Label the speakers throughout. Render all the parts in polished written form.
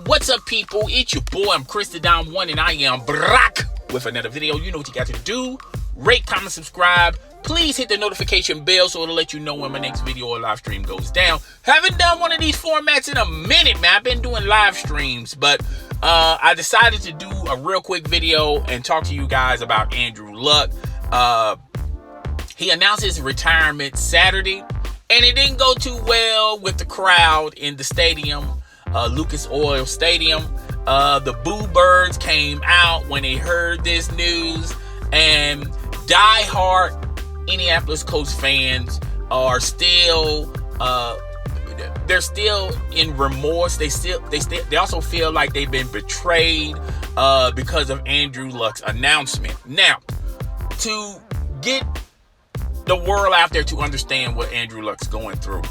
Speaker 1: What's up, people? It's your boy, I'm Chris the Don One, and I am back with another video. You know what you got to do. Rate, comment, subscribe. Please hit the notification bell so it'll let you know when my next video or live stream goes down. Haven't done one of these formats in a minute, man. I've been doing live streams, but I decided to do a real quick video and talk to you guys about Andrew Luck. He announced his retirement Saturday, and it didn't go too well with the crowd in the stadium, Lucas Oil Stadium. The Boo Birds came out when they heard this news, and diehard Indianapolis Colts fans are still they're still in remorse. They also feel like they've been betrayed because of Andrew Luck's announcement. Now, to get the world out there to understand what Andrew Luck's going through,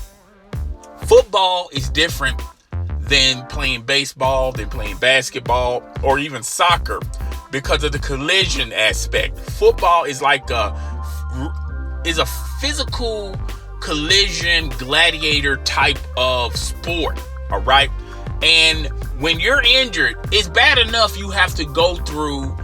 Speaker 1: football is different than playing baseball, than playing basketball, or even soccer because of the collision aspect. Football is like a physical collision gladiator type of sport, all right? And when you're injured, it's bad enough you have to go through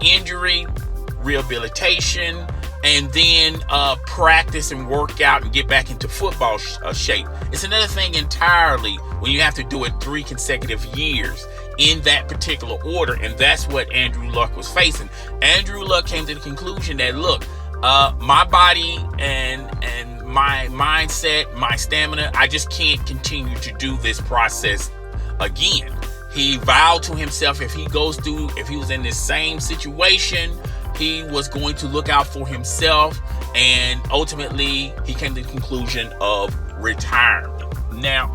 Speaker 1: injury, rehabilitation, and then practice and work out and get back into football shape. It's another thing entirely when you have to do it 3 consecutive years in that particular order, and that's what Andrew Luck was facing. Andrew Luck came to the conclusion that, look, my body and my mindset, my stamina, I just can't continue to do this process again. He vowed to himself if he was in this same situation, he was going to look out for himself, and ultimately he came to the conclusion of retirement. Now,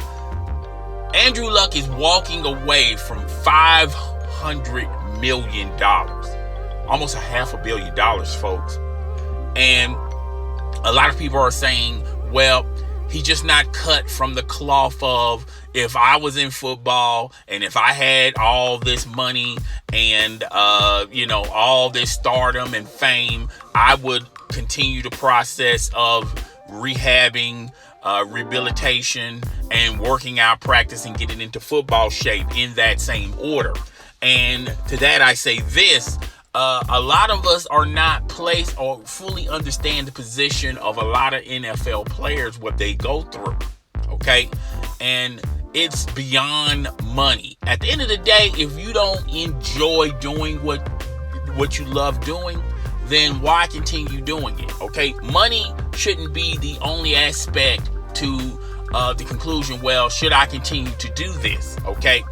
Speaker 1: Andrew Luck is walking away from $500 million, almost $500 million, folks. And a lot of people are saying, well, he's just not cut from the cloth of, if I was in football and if I had all this money and, all this stardom and fame, I would continue the process of rehabbing, rehabilitation, and working out, practice, and getting into football shape in that same order. And to that I say this, a lot of us are not placed or fully understand the position of a lot of NFL players, what they go through, okay? And it's beyond money. At the end of the day, if you don't enjoy doing what you love doing, then why continue doing it, okay? Money shouldn't be the only aspect to the conclusion, well, should I continue to do this, okay?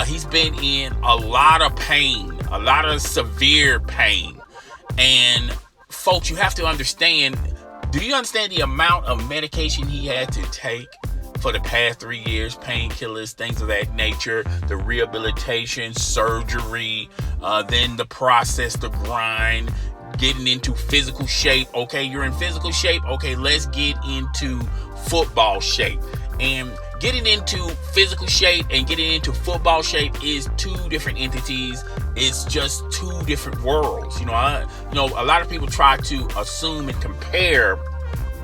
Speaker 1: He's been in a lot of pain, a lot of severe pain. And folks, you have to understand, do you understand the amount of medication he had to take for the past 3 years? Painkillers, things of that nature, the rehabilitation, surgery, then the process, the grind, getting into physical shape. Okay, you're in physical shape. Okay, let's get into football shape. And getting into physical shape and getting into football shape is 2 different entities. It's just 2 different worlds. A lot of people try to assume and compare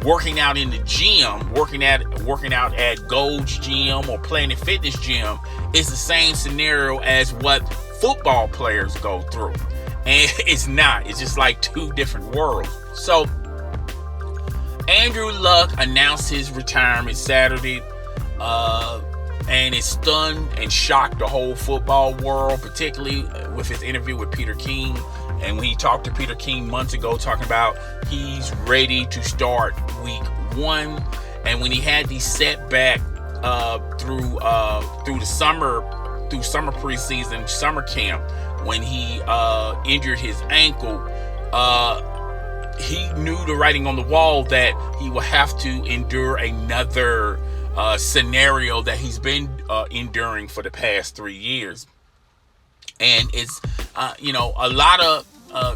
Speaker 1: working out in the gym, working out at Gold's Gym or Planet Fitness Gym is the same scenario as what football players go through. And it's not. It's just like 2 different worlds. So Andrew Luck announced his retirement Saturday, and it stunned and shocked the whole football world, particularly with his interview with Peter King. And when he talked to Peter King months ago, talking about he's ready to start week 1, and when he had these setback through the summer preseason, summer camp, when he injured his ankle, he knew the writing on the wall that he will have to endure another scenario that he's been enduring for the past 3 years. And it's a lot of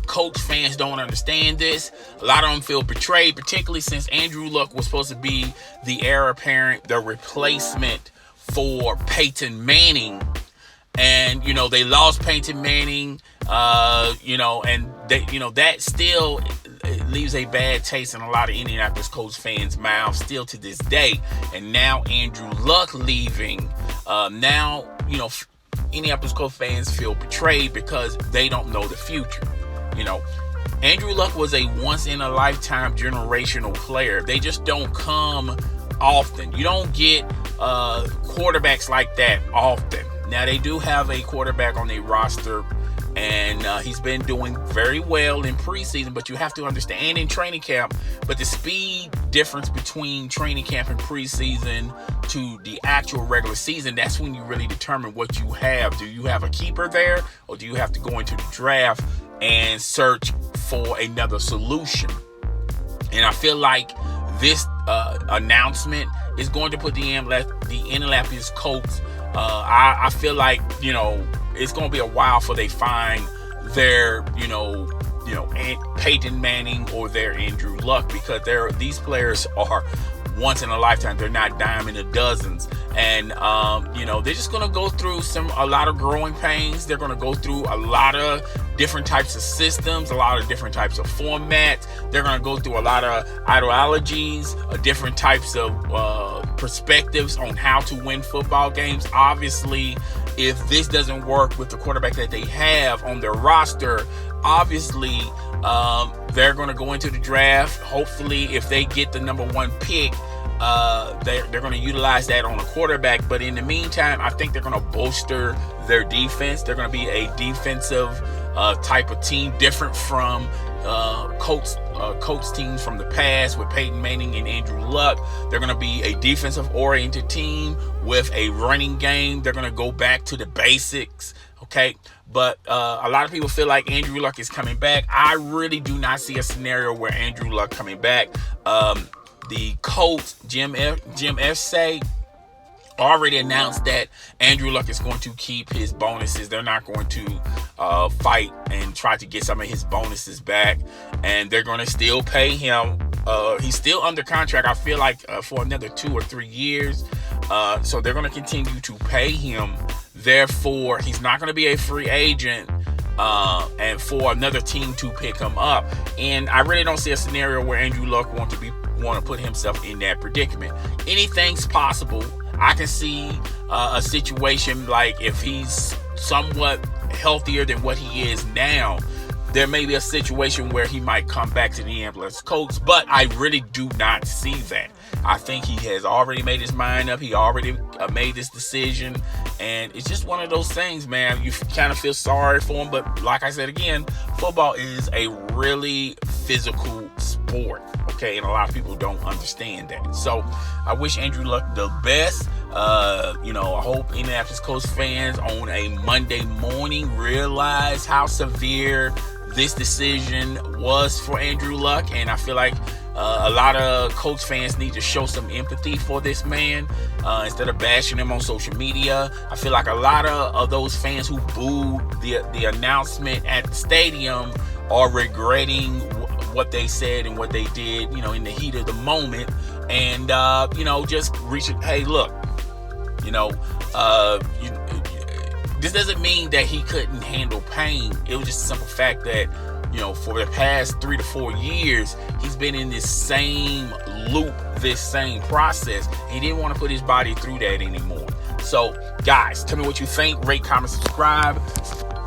Speaker 1: Colts fans don't understand this. A lot of them feel betrayed, particularly since Andrew Luck was supposed to be the heir apparent, the replacement for Peyton Manning. And they lost Peyton Manning, and that still leaves a bad taste in a lot of Indianapolis Colts fans' mouths still to this day. And now Andrew Luck leaving, Indianapolis Colts fans feel betrayed because they don't know the future. Andrew Luck was a once-in-a-lifetime generational player. They just don't come often. You don't get quarterbacks like that often. Now, they do have a quarterback on their roster, and he's been doing very well in preseason, but you have to understand, and in training camp, but the speed difference between training camp and preseason to the actual regular season, that's when you really determine what you have. Do you have a keeper there, or do you have to go into the draft and search for another solution? And I feel like this announcement is going to put the Indianapolis Colts, I feel like, it's going to be a while before they find their, Peyton Manning or their Andrew Luck, because these players are once in a lifetime. They're not dime in the dozens. And, they're just going to go through a lot of growing pains. They're going to go through a lot of different types of systems, a lot of different types of formats. They're going to go through a lot of ideologies, different types of perspectives on how to win football games. Obviously, if this doesn't work with the quarterback that they have on their roster, obviously, they're going to go into the draft. Hopefully, if they get the number one pick, they're going to utilize that on a quarterback. But in the meantime, I think they're going to bolster their defense. They're going to be a defensive type of team, different from Colts teams from the past with Peyton Manning and Andrew Luck. They're going to be a defensive-oriented team with a running game. They're going to go back to the basics, okay? But a lot of people feel like Andrew Luck is coming back. I really do not see a scenario where Andrew Luck coming back. The Colts, Jim Irsay, already announced that Andrew Luck is going to keep his bonuses. They're not going to fight and try to get some of his bonuses back, and they're going to still pay him. He's still under contract, I feel like, for another 2 or 3 years. So they're going to continue to pay him. Therefore, he's not going to be a free agent and for another team to pick him up. And I really don't see a scenario where Andrew Luck want to put himself in that predicament. Anything's possible. I can see a situation like if he's somewhat healthier than what he is now, there may be a situation where he might come back to the Indianapolis Colts, but I really do not see that. I think he has already made his mind up. He already made this decision, and it's just one of those things, man. You kind of feel sorry for him, but like I said again, football is a really physical sport, okay? And a lot of people don't understand that. So I wish Andrew Luck the best. I hope Indianapolis Colts fans on a Monday morning realize how severe this decision was for Andrew Luck, and I feel like a lot of Colts fans need to show some empathy for this man instead of bashing him on social media. I feel like a lot of those fans who booed the announcement at the stadium are regretting what they said and what they did, in the heat of the moment, and just reaching. Hey, look, this doesn't mean that he couldn't handle pain. It was just a simple fact that, for the past 3 to 4 years, he's been in this same loop, this same process. He didn't want to put his body through that anymore. So, guys, tell me what you think. Rate, comment, subscribe.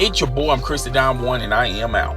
Speaker 1: It's your boy. I'm Chris the Dom One, and I am out.